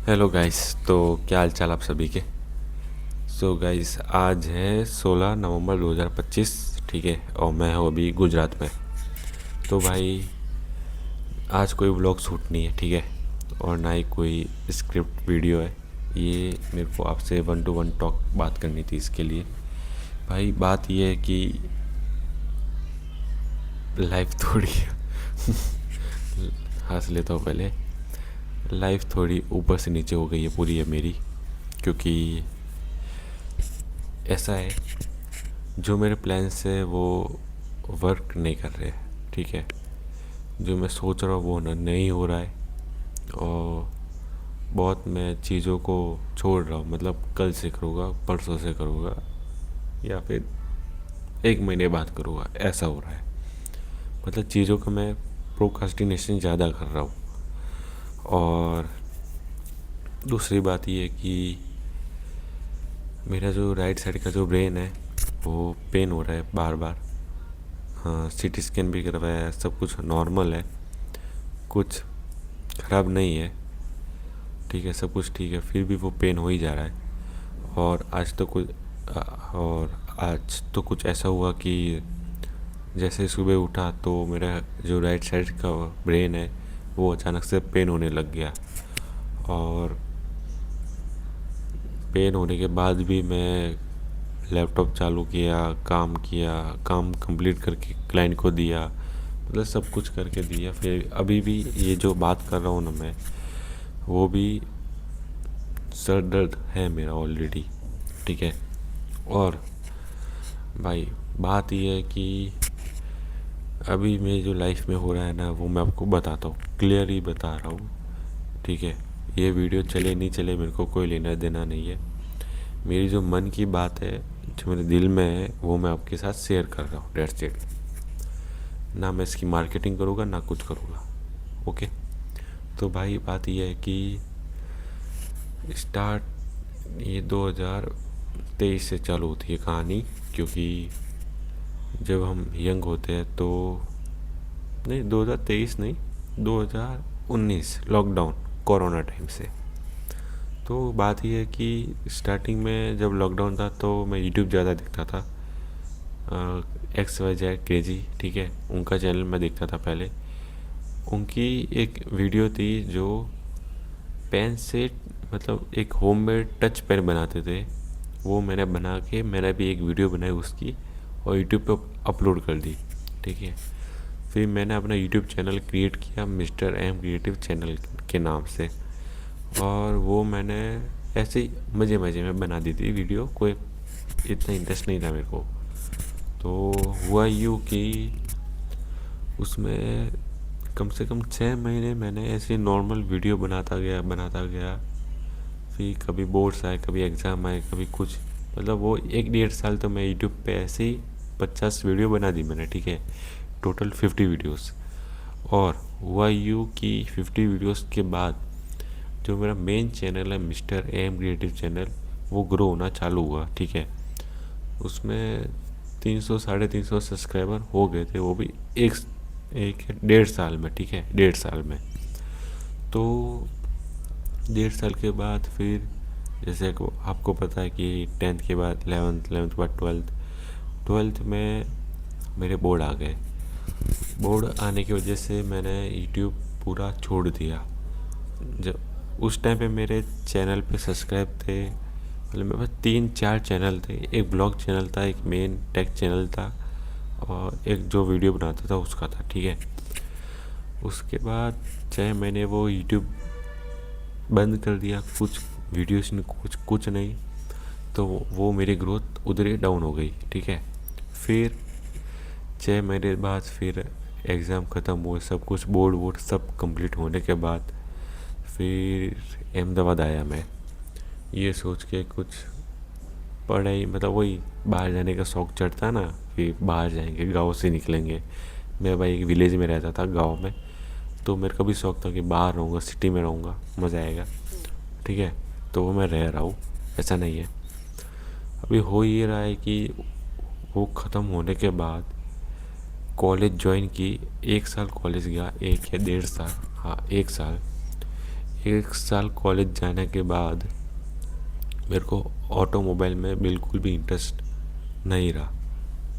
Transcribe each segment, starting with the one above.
Hello guys. तो क्या हाल चाल आप सभी के। गाइस आज है 16 नवंबर 2025। ठीक है, और मैं हूँ अभी गुजरात में। तो भाई आज कोई व्लॉग शूट नहीं है, ठीक है, और ना ही कोई स्क्रिप्ट वीडियो है। ये मेरे को आपसे 1 to 1 टॉक बात करनी थी। इसके लिए भाई बात ये है कि लाइफ थोड़ी हंस लेता हूँ पहले। लाइफ थोड़ी ऊपर से नीचे हो गई है पूरी है मेरी, क्योंकि ऐसा है जो मेरे प्लान्स है वो वर्क नहीं कर रहे। ठीक है, जो मैं सोच रहा हूँ वो नहीं हो रहा है। और बहुत मैं चीज़ों को छोड़ रहा हूँ, मतलब कल से करूँगा, परसों से करूँगा, या फिर 1 महीने बाद करूँगा, ऐसा हो रहा है। मतलब चीज़ों का मैं प्रोकास्टिनेशन ज़्यादा कर रहा हूँ। और दूसरी बात ये है कि मेरा जो राइट साइड का जो ब्रेन है वो पेन हो रहा है बार बार। हाँ, सीटी स्कैन भी करवाया है, सब कुछ नॉर्मल है, कुछ ख़राब नहीं है, ठीक है, सब कुछ ठीक है, फिर भी वो पेन हो ही जा रहा है। और आज तो कुछ ऐसा हुआ कि जैसे सुबह उठा तो मेरा जो राइट साइड का ब्रेन है वो अचानक से पेन होने लग गया। और पेन होने के बाद भी मैं लैपटॉप चालू किया, काम कंप्लीट करके क्लाइंट को दिया, मतलब सब कुछ करके दिया। फिर अभी भी ये जो बात कर रहा हूँ ना मैं, वो भी सर दर्द है मेरा ऑलरेडी। ठीक है। और भाई बात ये है कि अभी मेरी जो लाइफ में हो रहा है ना वो मैं आपको बताता हूँ, क्लियर ही बता रहा हूँ। ठीक है, ये वीडियो चले नहीं चले मेरे को कोई लेना देना नहीं है। मेरी जो मन की बात है, जो मेरे दिल में है, वो मैं आपके साथ शेयर कर रहा हूँ, डेट्स इट। ना मैं इसकी मार्केटिंग करूँगा ना कुछ करूँगा। ओके। तो भाई बात यह है कि स्टार्ट ये 2023 से चालू होती है कहानी, क्योंकि जब हम यंग होते हैं तो, नहीं 2023 नहीं, 2019 लॉकडाउन, कोरोना टाइम से। तो बात यह है कि स्टार्टिंग में जब लॉकडाउन था तो मैं यूट्यूब ज़्यादा देखता था। XYZ क्रेजी, ठीक है, उनका चैनल मैं देखता था पहले। उनकी एक वीडियो थी जो पेन से, मतलब एक होममेड टच पेन बनाते थे, वो मैंने बना के मैंने भी एक वीडियो बनाई उसकी और यूट्यूब पे अपलोड कर दी। ठीक है, फिर मैंने अपना यूट्यूब चैनल क्रिएट किया मिस्टर एम क्रिएटिव चैनल के नाम से। और वो मैंने ऐसे ही मज़े मज़े में बना दी थी वीडियो, कोई इतना इंटरेस्ट नहीं था मेरे को। तो हुआ यूँ कि उसमें कम से कम 6 महीने मैंने ऐसे नॉर्मल वीडियो बनाता गया। फिर कभी बोर्ड्स आए, कभी एग्ज़ाम आए, कभी कुछ, मतलब वो 1 डेढ़ साल तो मैं यूट्यूब पे ऐसे ही 50 वीडियो बना दी मैंने। ठीक है, टोटल 50 वीडियोस। और हुआ यूँ कि 50 वीडियोस के बाद जो मेरा मेन चैनल है मिस्टर एम क्रिएटिव चैनल, वो ग्रो होना चालू हुआ। ठीक है, उसमें 300 साढ़े 300 सब्सक्राइबर हो गए थे, वो भी एक एक 1.5 साल में। ठीक है, 1.5 साल में। तो 1.5 साल के बाद फिर जैसे को आपको पता है कि 10th के बाद 11th, 11th के बाद 12th, 12th में मेरे बोर्ड आ गए। बोर्ड आने की वजह से मैंने यूट्यूब पूरा छोड़ दिया। जब उस टाइम पे मेरे चैनल पे सब्सक्राइब थे, मतलब मेरे पास 3 4 चैनल थे। एक ब्लॉग चैनल था, एक मेन टेक चैनल था, और एक जो वीडियो बनाता था उसका था। ठीक है, उसके बाद चाहे मैंने वो यूट्यूब बंद कर दिया, कुछ वीडियोस में कुछ कुछ नहीं, तो वो मेरी ग्रोथ उधर ही डाउन हो गई। ठीक है, फिर 6 महीने बाद फिर एग्ज़ाम ख़त्म हुए, सब कुछ बोर्ड वोर्ड सब कंप्लीट होने के बाद फिर अहमदाबाद आया मैं, ये सोच के कुछ पढ़ाई, मतलब वही बाहर जाने का शौक़ चढ़ता ना, फिर बाहर जाएंगे, गांव से निकलेंगे। मैं भाई एक विलेज में रहता था, गांव में, तो मेरे को भी शौक़ था कि बाहर रहूँगा, सिटी में रहूँगा, मज़ा आएगा। ठीक है, तो वो मैं रह रहा हूँ, ऐसा नहीं है। अभी हो ये रहा है कि वो ख़त्म होने के बाद कॉलेज ज्वाइन की, 1 साल कॉलेज गया, 1 या 1.5 साल, हाँ 1 साल। 1 साल कॉलेज जाने के बाद मेरे को ऑटोमोबाइल में बिल्कुल भी इंटरेस्ट नहीं रहा।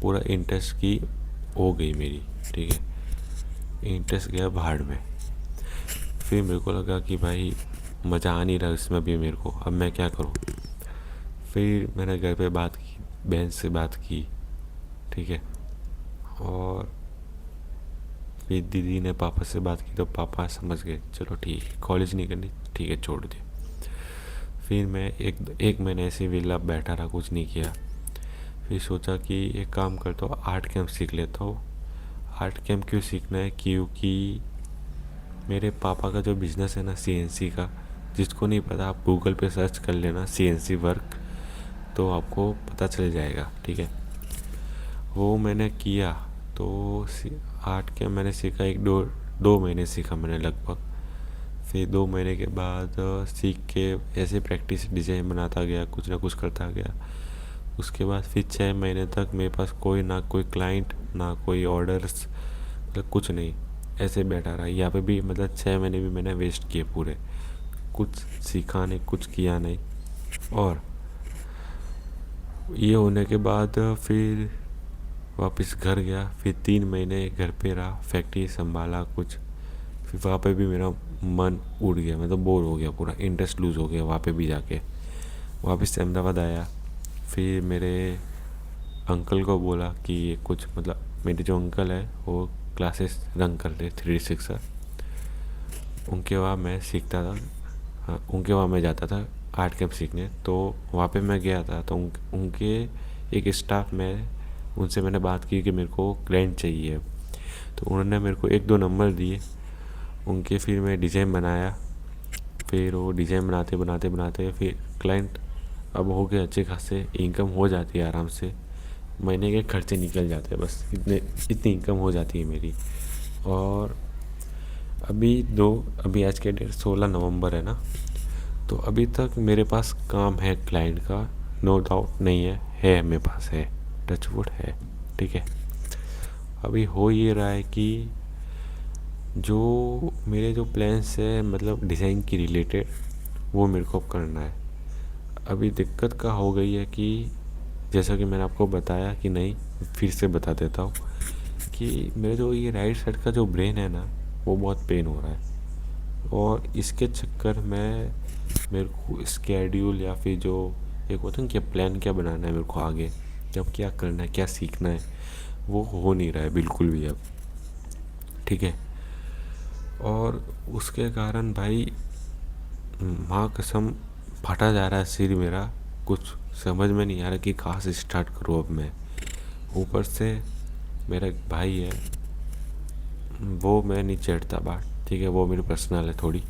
पूरा इंटरेस्ट की हो गई मेरी, ठीक है, इंटरेस्ट गया भाड़ में। फिर मेरे को लगा कि भाई मज़ा आ नहीं रहा इसमें भी मेरे को, अब मैं क्या करूँ। फिर मैंने घर पे बात की, बहन से बात की, ठीक है, और फिर दीदी ने पापा से बात की तो पापा समझ गए, चलो ठीक है कॉलेज नहीं करनी, ठीक है छोड़ दे। फिर मैं एक महीने ऐसे विला बैठा रहा, कुछ नहीं किया। फिर सोचा कि एक काम करता हूँ, आर्ट कैंप सीख लेता हूँ। आर्ट कैंप क्यों सीखना है, क्योंकि मेरे पापा का जो बिज़नेस है ना सीएनसी का, जिसको नहीं पता आप गूगल पे सर्च कर लेना सीएनसी वर्क, तो आपको पता चल जाएगा, ठीक है। वो मैंने किया तो आर्ट कैंप मैंने सीखा, 1-2 महीने सीखा मैंने लगभग। फिर 2 महीने के बाद सीख के ऐसे प्रैक्टिस डिज़ाइन बनाता गया, कुछ ना कुछ करता गया। उसके बाद फिर 6 महीने तक मेरे पास ना कोई क्लाइंट, ना कोई ऑर्डर्स, मतलब कुछ नहीं, ऐसे बैठा रहा। यहाँ पे भी मतलब 6 महीने भी मैंने वेस्ट किए पूरे, कुछ सीखा नहीं, कुछ किया नहीं। और ये होने के बाद फिर वापस घर गया। फिर 3 महीने घर पे रहा, फैक्ट्री संभाला कुछ। फिर वहाँ पे भी मेरा मन उड़ गया, मतलब बोर हो गया, पूरा इंटरेस्ट लूज़ हो गया वहाँ पे भी जाके। वापस से अहमदाबाद आया। फिर मेरे अंकल को बोला कि कुछ, मतलब मेरे जो अंकल है वो क्लासेस रन करते 360, उनके वहाँ मैं सीखता था। हाँ, उनके वहाँ मैं जाता था आर्ट कैंप सीखने। तो वहाँ पे मैं गया था तो उनके एक स्टाफ में, उनसे मैंने बात की कि मेरे को क्लाइंट चाहिए। तो उन्होंने मेरे को 1-2 नंबर दिए उनके। फिर मैं डिज़ाइन बनाया। फिर वो डिज़ाइन बनाते बनाते बनाते फिर क्लाइंट अब हो गए अच्छे खासे, इनकम हो जाती है आराम से, महीने के खर्चे निकल जाते हैं, बस इतनी इनकम हो जाती है मेरी। और अभी आज के डेट 16 नवंबर है ना, तो अभी तक मेरे पास काम है क्लाइंट का, नो डाउट नहीं है मेरे पास, है, टचवुड है, ठीक है। अभी हो ये रहा है कि जो मेरे जो प्लान्स है मतलब डिज़ाइन की रिलेटेड, वो मेरे को करना है। अभी दिक्कत का हो गई है कि जैसा कि मैंने आपको बताया कि नहीं, फिर से बता देता हूँ कि मेरे जो ये राइट साइड का जो ब्रेन है ना, वो बहुत पेन हो रहा है। और इसके चक्कर में मेरे को स्केड्यूल या फिर जो एक होता है क्या प्लान क्या बनाना है मेरे को आगे, जब क्या करना है, क्या सीखना है, वो हो नहीं रहा है बिल्कुल भी अब, ठीक है। और उसके कारण भाई माँ कसम फटा जा रहा है सिर मेरा, कुछ समझ में नहीं आ रहा कि कहाँ से स्टार्ट करूँ अब मैं। ऊपर से मेरा एक भाई है, वो मैं नहीं चढ़ता बात, ठीक है, वो मेरी पर्सनल है थोड़ी।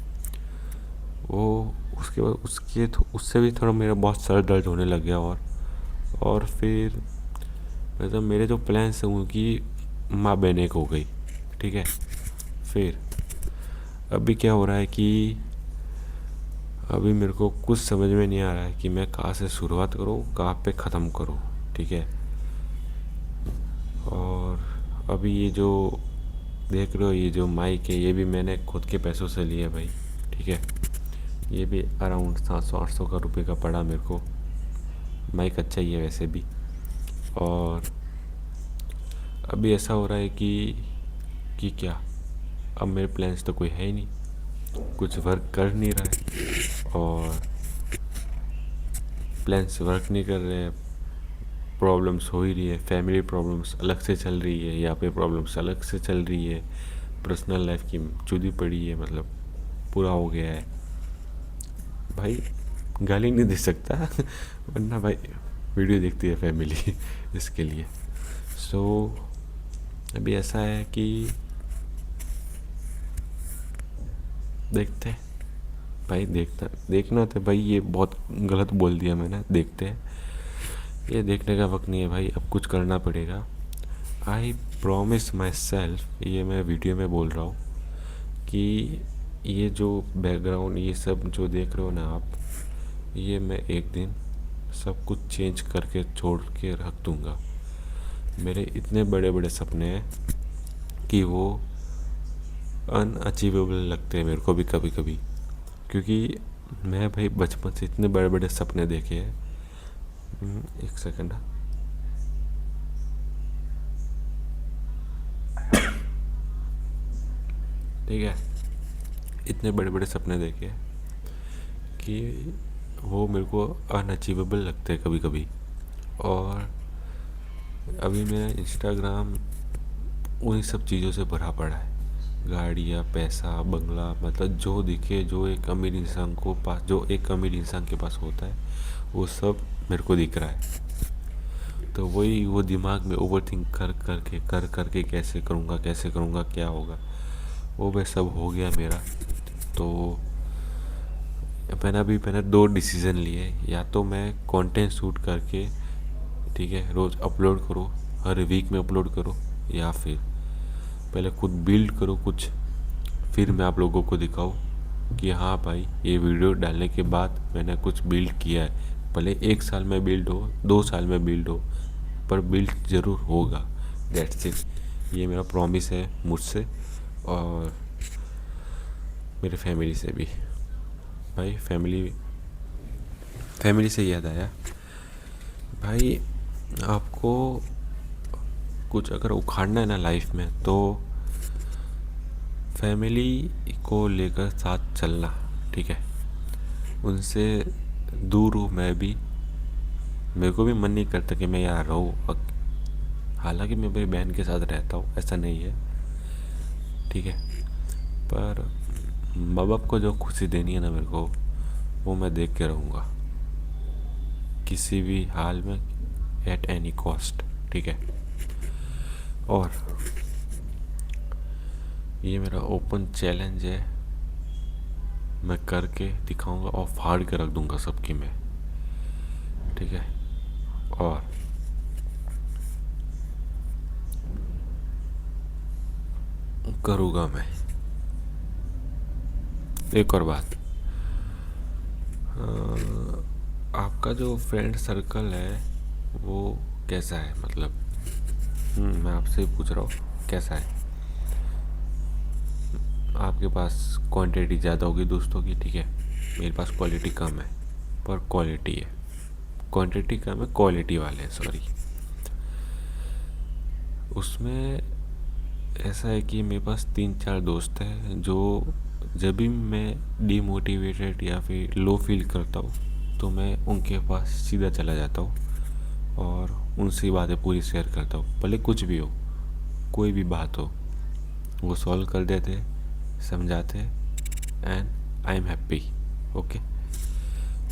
वो उसके बाद उससे भी थोड़ा मेरा बहुत सर दर्द होने लग गया। और फिर मतलब मेरे जो प्लान्स हैं उनकी माँ बहने को हो गई, ठीक है। फिर अभी क्या हो रहा है कि अभी मेरे को कुछ समझ में नहीं आ रहा है कि मैं कहाँ से शुरुआत करूँ, कहाँ पे ख़त्म करूँ, ठीक है। और अभी ये जो देख रहे हो, ये जो माइक है, ये भी मैंने खुद के पैसों से लिया भाई, ठीक है। ये भी अराउंड 700-800 का रुपये का पड़ा मेरे को। माइक अच्छा ही है वैसे भी। और अभी ऐसा हो रहा है कि क्या, अब मेरे प्लान्स तो कोई है ही नहीं, कुछ वर्क कर नहीं रहा है, और प्लान्स वर्क नहीं कर रहे हैं। प्रॉब्लम्स हो ही रही है, फैमिली प्रॉब्लम्स अलग से चल रही है, यहाँ पे प्रॉब्लम्स अलग से चल रही है, पर्सनल लाइफ की चुदी पड़ी है, मतलब पूरा हो गया है भाई। गाली नहीं दे सकता वरना भाई वीडियो देखती है फैमिली इसके लिए। सो अभी ऐसा है कि देखते हैं भाई, देखना तो भाई, ये बहुत गलत बोल दिया मैंने, देखते हैं। ये देखने का वक्त नहीं है भाई, अब कुछ करना पड़ेगा। आई प्रॉमिस माई सेल्फ, ये मैं वीडियो में बोल रहा हूँ कि ये जो बैकग्राउंड ये सब जो देख रहे हो ना आप, ये मैं एक दिन सब कुछ चेंज करके छोड़ के रख दूँगा। मेरे इतने बड़े बड़े सपने हैं कि वो अनअचीवेबल लगते हैं मेरे को भी कभी कभी, क्योंकि मैं भाई बचपन से इतने बड़े बड़े सपने देखे हैं। एक सेकंड। ठीक है, इतने बड़े बड़े सपने देखे हैं कि वो मेरे को अनअचीवेबल लगते हैं कभी कभी। और अभी मेरा इंस्टाग्राम उन्हीं सब चीज़ों से भरा पड़ा है। गाड़ियाँ, पैसा, बंगला, मतलब जो दिखे, जो एक अमीर इंसान को पास, जो एक अमीर इंसान के पास होता है, वो सब मेरे को दिख रहा है। तो वही वो दिमाग में ओवर थिंक कर करके कैसे करूँगा, क्या होगा, वो वह सब हो गया मेरा। तो मैंने 2 डिसीज़न लिए। या तो मैं कंटेंट शूट करके, ठीक है, रोज़ अपलोड करो, हर वीक में अपलोड करो, या फिर पहले खुद बिल्ड करो कुछ, फिर मैं आप लोगों को दिखाऊँ कि हाँ भाई ये वीडियो डालने के बाद मैंने कुछ बिल्ड किया है। भले 1 साल में बिल्ड हो, 2 साल में बिल्ड हो, पर बिल्ड ज़रूर होगा। That's it. ये मेरा प्रॉमिस है मुझसे और मेरे फैमिली से भी। भाई फैमिली से याद आया भाई, आपको कुछ अगर उखाड़ना है ना लाइफ में, तो फैमिली को लेकर साथ चलना, ठीक है। उनसे दूर हूँ मैं भी, मेरे को भी मन नहीं करता कि मैं यहाँ रहूँ। हालांकि मैं मेरी बहन के साथ रहता हूँ, ऐसा नहीं है, ठीक है, पर माँ बाप को जो खुशी देनी है ना मेरे को, वो मैं देख के रहूँगा किसी भी हाल में, एट एनी कॉस्ट, ठीक है। और ये मेरा ओपन चैलेंज है, मैं करके दिखाऊंगा और फाड़ के रख दूंगा सबकी मैं, ठीक है। और करूँगा मैं। एक और बात, आपका जो फ्रेंड सर्कल है वो कैसा है, मतलब मैं आपसे पूछ रहा हूँ कैसा है। आपके पास क्वांटिटी ज़्यादा होगी दोस्तों की, ठीक है, मेरे पास क्वालिटी कम है, पर क्वालिटी है। क्वांटिटी कम है, क्वालिटी वाले हैं, सॉरी। उसमें ऐसा है कि मेरे पास 3-4 दोस्त हैं जो जब भी मैं डीमोटिवेटेड या फिर लो फील करता हूँ, तो मैं उनके पास सीधा चला जाता हूँ और उनसे बातें पूरी शेयर करता हूँ। भले कुछ भी हो, कोई भी बात हो, वो सॉल्व कर देते, समझाते, and I am happy, okay.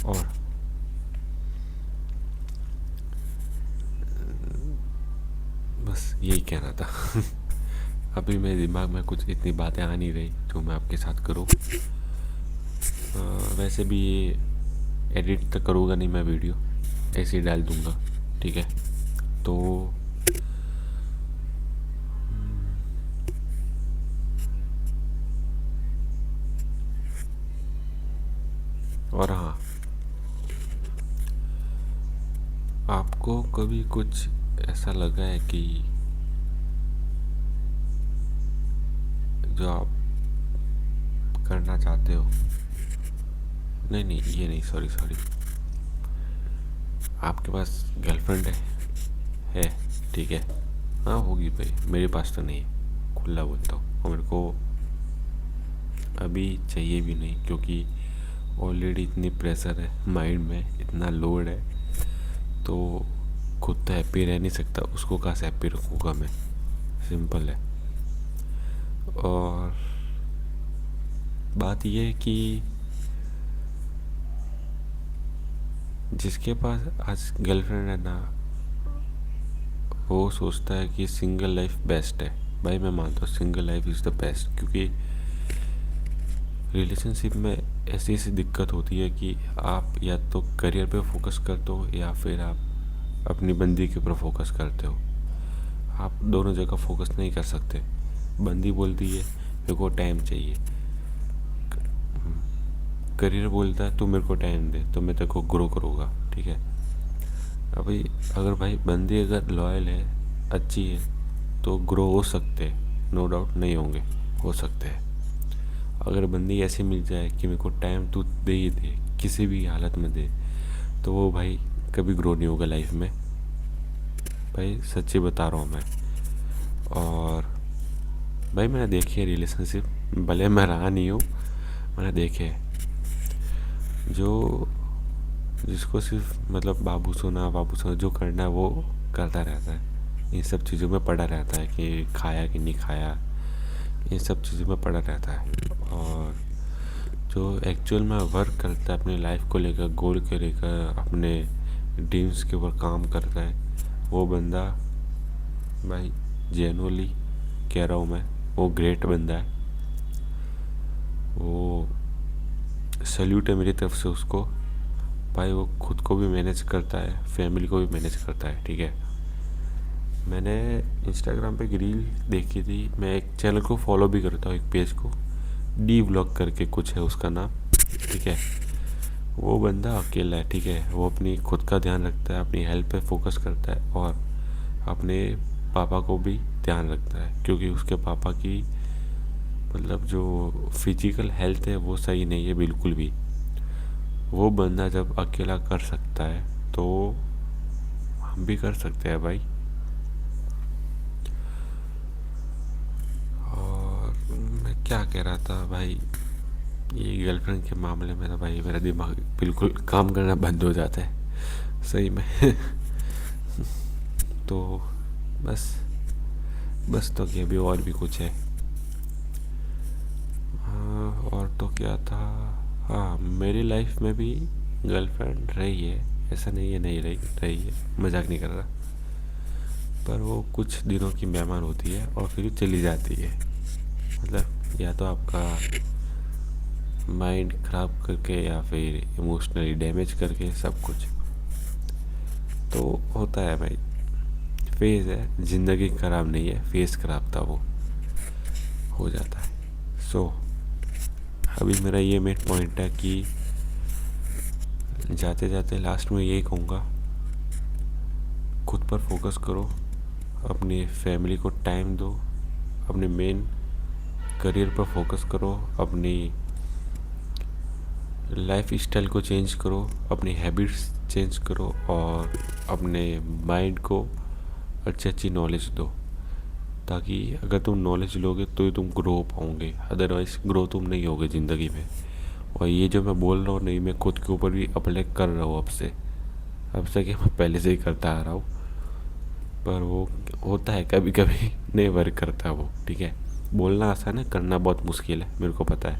और बस यही कहना था। अभी मेरे दिमाग में कुछ इतनी बातें आ नहीं रही जो मैं आपके साथ करूँ। वैसे भी ये एडिट तो करूँगा नहीं मैं, वीडियो ऐसे ही डाल दूँगा, ठीक है। तो और हाँ, आपको कभी कुछ ऐसा लगा है कि जो आप करना चाहते हो, नहीं ये नहीं, सॉरी, आपके पास गर्लफ्रेंड है, ठीक है, हाँ होगी भाई, मेरे पास तो नहीं है, खुला बोलता हूँ, और मेरे को अभी चाहिए भी नहीं, क्योंकि ऑलरेडी इतनी प्रेशर है माइंड में, इतना लोड है, तो खुद तो हैप्पी रह नहीं सकता, उसको कहाँ से हैप्पी रखूँगा मैं, सिंपल है। और बात यह है कि जिसके पास आज गर्लफ्रेंड है ना, वो सोचता है कि सिंगल लाइफ बेस्ट है। भाई मैं मानता हूँ single life is the best, क्योंकि रिलेशनशिप में ऐसी दिक्कत होती है कि आप या तो करियर पे फोकस करते हो या फिर आप अपनी बंदी के ऊपर फोकस करते हो। आप दोनों जगह फोकस नहीं कर सकते। बंदी बोलती है मेरे को टाइम चाहिए, करियर बोलता है तू मेरे को टाइम दे तो मैं तेरे को ग्रो करूँगा, ठीक है। अभी अगर भाई बंदी अगर लॉयल है, अच्छी है, तो ग्रो हो सकते हैं, नो डाउट, नहीं होंगे, हो सकते हैं। अगर बंदी ऐसी मिल जाए कि मेरे को टाइम तू दे ही दे, किसी भी हालत में दे, तो वो भाई कभी ग्रो नहीं होगा लाइफ में। भाई सच्ची बता रहा हूँ मैं। और भाई मैंने देखी है रिलेशनशिप, भले मैं रहा नहीं हूँ, मैंने देखे जो जिसको सिर्फ मतलब बाबू सोना जो करना है वो करता रहता है, इन सब चीज़ों में पड़ा रहता है कि खाया कि नहीं खाया, इन सब चीज़ों में पड़ा रहता है। और जो एक्चुअल में वर्क करता है अपनी लाइफ को लेकर, गोल को लेकर, अपने ड्रीम्स के ऊपर काम करता है, वो बंदा भाई जेनुअली कह रहा हूँ मैं, वो ग्रेट बंदा है। वो सल्यूट है मेरी तरफ से उसको। भाई वो खुद को भी मैनेज करता है, फैमिली को भी मैनेज करता है, ठीक है। मैंने इंस्टाग्राम पे एक रील देखी थी, मैं एक चैनल को फॉलो भी करता हूँ, एक पेज को, डी व्लॉग करके कुछ है उसका नाम, ठीक है। वो बंदा अकेला है, ठीक है। वो अपनी खुद का ध्यान रखता है, अपनी हेल्थ पे फोकस करता है और अपने पापा को भी ध्यान रखता है, क्योंकि उसके पापा की मतलब जो फिजिकल हेल्थ है वो सही नहीं है बिल्कुल भी। वो बंदा जब अकेला कर सकता है तो हम भी कर सकते हैं भाई। और मैं क्या कह रहा था भाई, ये गर्लफ्रेंड के मामले में तो भाई मेरा दिमाग बिल्कुल काम करना बंद हो जाता है सही में। तो बस बस तो क्या, अभी और भी कुछ है। हाँ, और तो क्या था। हाँ, मेरी लाइफ में भी गर्लफ्रेंड रही है, ऐसा नहीं है नहीं रही है, मजाक नहीं कर रहा। पर वो कुछ दिनों की मेहमान होती है और फिर चली जाती है। मतलब या तो आपका माइंड ख़राब करके या फिर इमोशनली डैमेज करके, सब कुछ तो होता है भाई। फेज़ है, ज़िंदगी ख़राब नहीं है, फेज़ ख़राब था, वो हो जाता है। सो अभी मेरा ये मेन पॉइंट है कि जाते जाते लास्ट में यही कहूँगा, खुद पर फोकस करो, अपनी फैमिली को टाइम दो, अपने मेन करियर पर फोकस करो, अपनी लाइफ स्टाइल को चेंज करो, अपनी हैबिट्स चेंज करो और अपने माइंड को अच्छी अच्छी नॉलेज दो, ताकि अगर तुम नॉलेज लोगे तो ही तुम ग्रो हो पाओगे, अदरवाइज़ ग्रो तुम नहीं होगे ज़िंदगी में। और ये जो मैं बोल रहा हूँ नहीं, मैं खुद के ऊपर भी अप्लाई कर रहा हूँ अब से कि मैं पहले से ही करता आ रहा हूँ, पर वो होता है कभी कभी नहीं वर्क करता वो, ठीक है। बोलना आसान है, करना बहुत मुश्किल है, मेरे को पता है।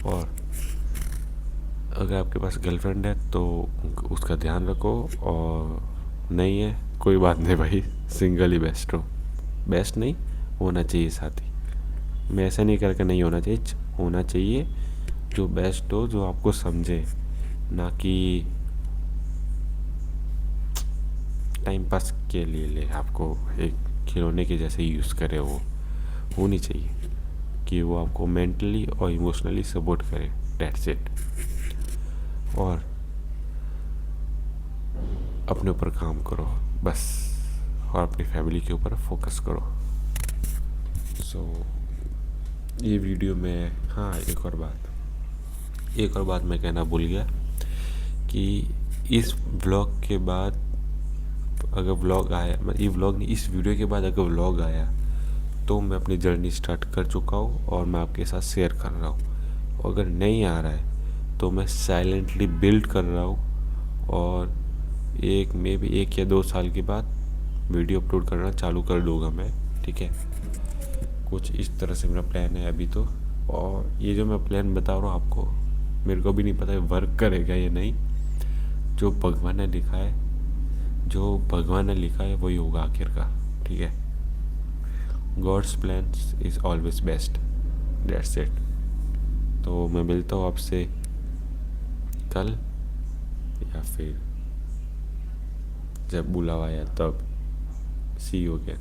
और अगर आपके पास गर्लफ्रेंड है तो उसका ध्यान रखो, और नहीं है कोई बात नहीं भाई, सिंगल ही बेस्ट हो। बेस्ट नहीं होना चाहिए साथी, मैं ऐसा नहीं करके नहीं होना चाहिए, होना चाहिए जो बेस्ट हो, जो आपको समझे, ना कि टाइम पास के लिए ले आपको एक खिलौने के जैसे यूज़ करे। वो होनी चाहिए कि वो आपको मेंटली और इमोशनली सपोर्ट करे, डेट्स इट। और अपने ऊपर काम करो बस, और अपनी फैमिली के ऊपर फोकस करो। सो ये वीडियो में, हाँ एक और बात मैं कहना भूल गया कि इस व्लॉग के बाद अगर व्लॉग आया, मतलब ये व्लॉग नहीं, इस वीडियो के बाद अगर व्लॉग आया तो मैं अपनी जर्नी स्टार्ट कर चुका हूँ और मैं आपके साथ शेयर कर रहा हूँ। अगर नहीं आ रहा है तो मैं साइलेंटली बिल्ड कर रहा हूँ, और मे बी 1 या 2 साल के बाद वीडियो अपलोड करना चालू कर दूँगा मैं, ठीक है। कुछ इस तरह से मेरा प्लान है अभी तो। और ये जो मैं प्लान बता रहा हूँ आपको, मेरे को भी नहीं पता वर्क करेगा या नहीं। जो भगवान ने लिखा है, जो भगवान ने लिखा है वही होगा आखिर का, ठीक है। God's plan is always best, that's it. तो मैं मिलता हूँ आपसे कल, या फिर जब बुलावा आया तब। सी यू अगेन।